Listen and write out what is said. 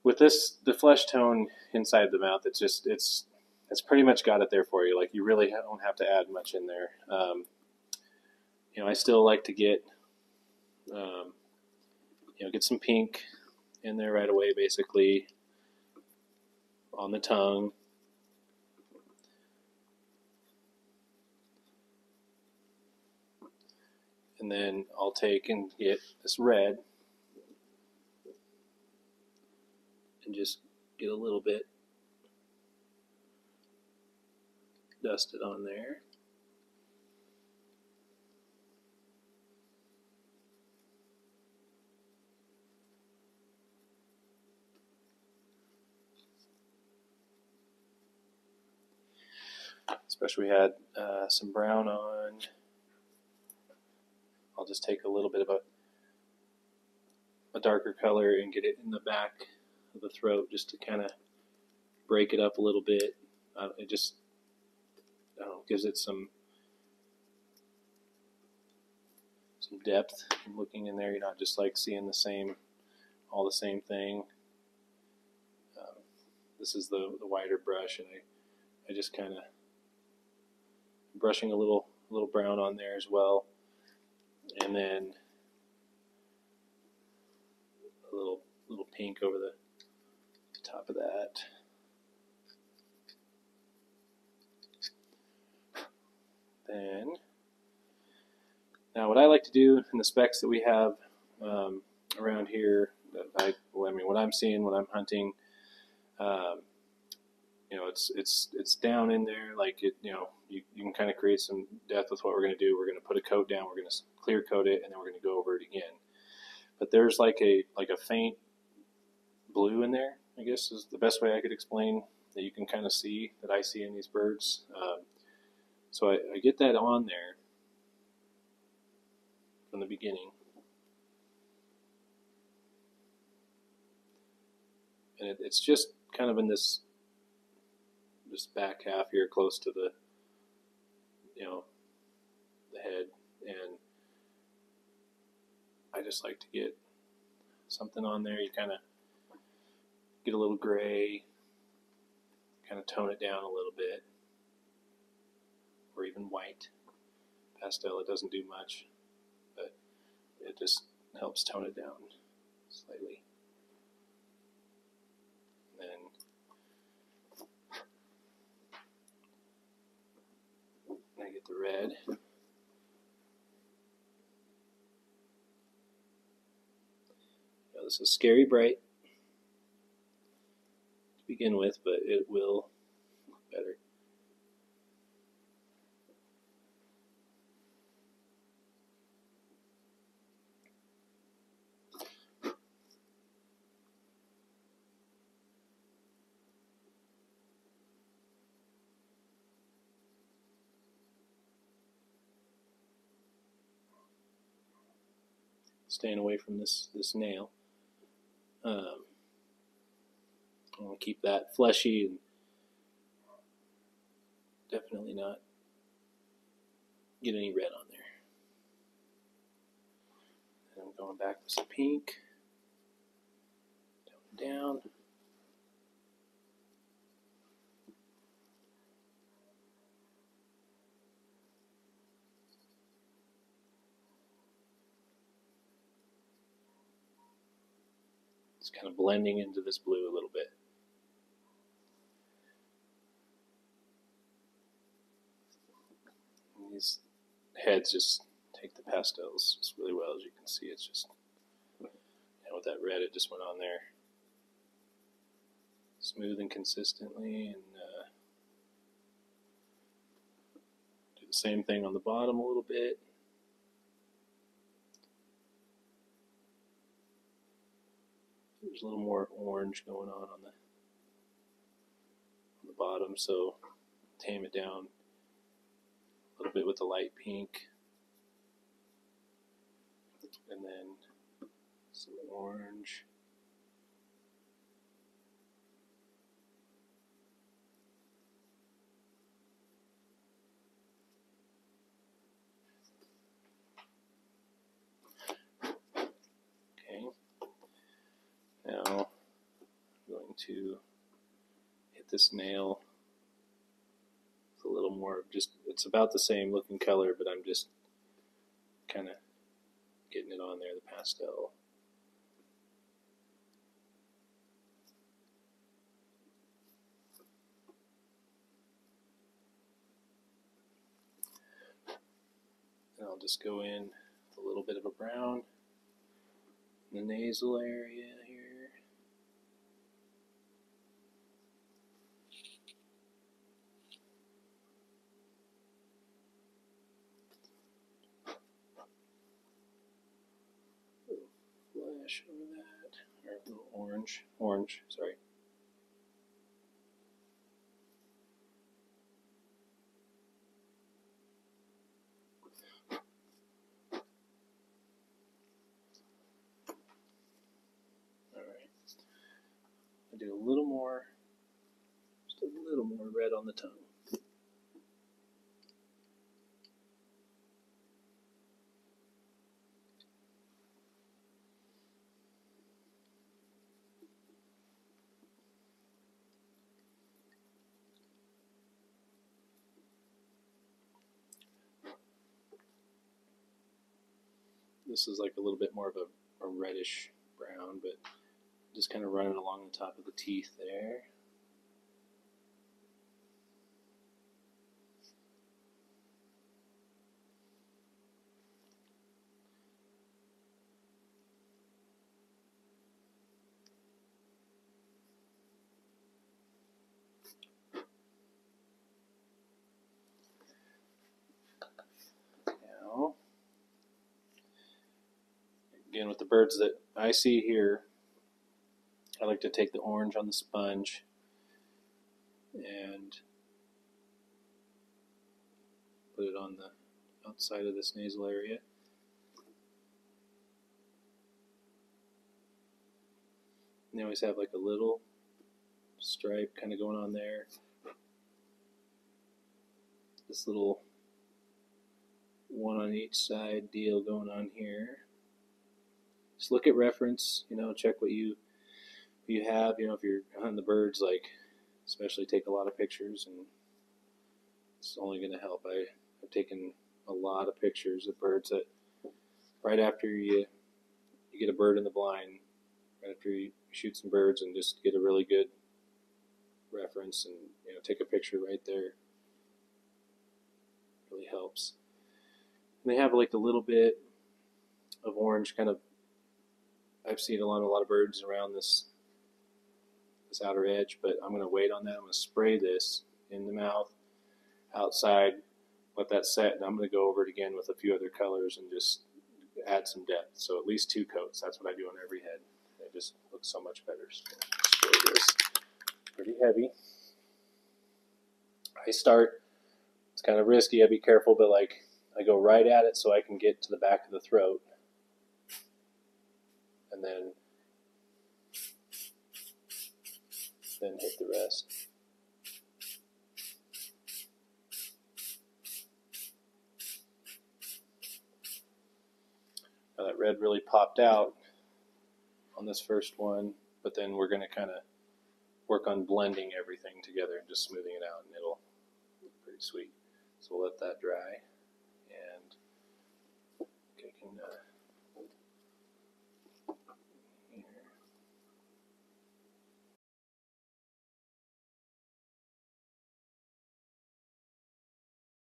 with this, the flesh tone inside the mouth, it's pretty much got it there for you. Like you really don't have to add much in there. I still like to get get some pink in there right away, basically on the tongue. And then I'll take and get this red and just get a little bit dusted on there. Especially we had some brown on. I'll just take a little bit of a darker color and get it in the back of the throat just to kind of break it up a little bit. It just gives it some depth in looking in there. You're not just like seeing all the same thing. This is the wider brush, and I just kind of brushing a little brown on there as well, and then a little pink over the top of that. Then, now what I like to do in the specs that we have around here, what I'm seeing when I'm hunting, it's down in there, like you can kind of create some depth with what we're going to do. We're going to put a coat down, we're going to clear coat it, and then we're going to go over it again. But there's like a faint blue in there, I guess is the best way I could explain, that you can kind of see, that I see in these birds. So I get that on there from the beginning. And it's just kind of in this back half here, close to the head, and I just like to get something on there. You kind of get a little gray, kind of tone it down a little bit, or even white. Pastel, it doesn't do much, but it just helps tone it down slightly. I get the red. Now, this is scary bright to begin with, but it will look better. Staying away from this nail. I want to keep that fleshy and definitely not get any red on there. And I'm going back with some pink. Down. It's kind of blending into this blue a little bit. And these heads just take the pastels just really well. As you can see, it's just, with that red, it just went on there smooth and consistently. And do the same thing on the bottom a little bit. There's a little more orange going on the bottom, so tame it down a little bit with the light pink, and then some orange. Okay. Now to hit this nail with a little more, just, it's about the same looking color, but I'm just kind of getting it on there, the pastel. And I'll just go in with a little bit of a brown in the nasal area here. Flash over that, or a little orange, sorry. Alright, I do a little more, just a little more red on the tongue. This is like a little bit more of a reddish brown, but just kind of run it along the top of the teeth there. Now, again, with the birds that I see here, I like to take the orange on the sponge and put it on the outside of this nasal area. And they always have like a little stripe kind of going on there. This little one on each side deal going on here. Just look at reference, check what you have, if you're hunting the birds, like, especially take a lot of pictures, and it's only going to help. I've taken a lot of pictures of birds that right after you get a bird in the blind, right after you shoot some birds, and just get a really good reference and take a picture right there. Really helps. And they have like a little bit of orange kind of, I've seen a lot of birds around this outer edge, but I'm going to wait on that. I'm going to spray this in the mouth, outside, let that set, and I'm going to go over it again with a few other colors and just add some depth. So at least 2 coats. That's what I do on every head. It just looks so much better. So spray this pretty heavy. I start, it's kind of risky, I'd be careful, but like I go right at it so I can get to the back of the throat, and then hit the rest. Now that red really popped out on this first one, but then we're going to kind of work on blending everything together and just smoothing it out, and it'll look pretty sweet. So we'll let that dry.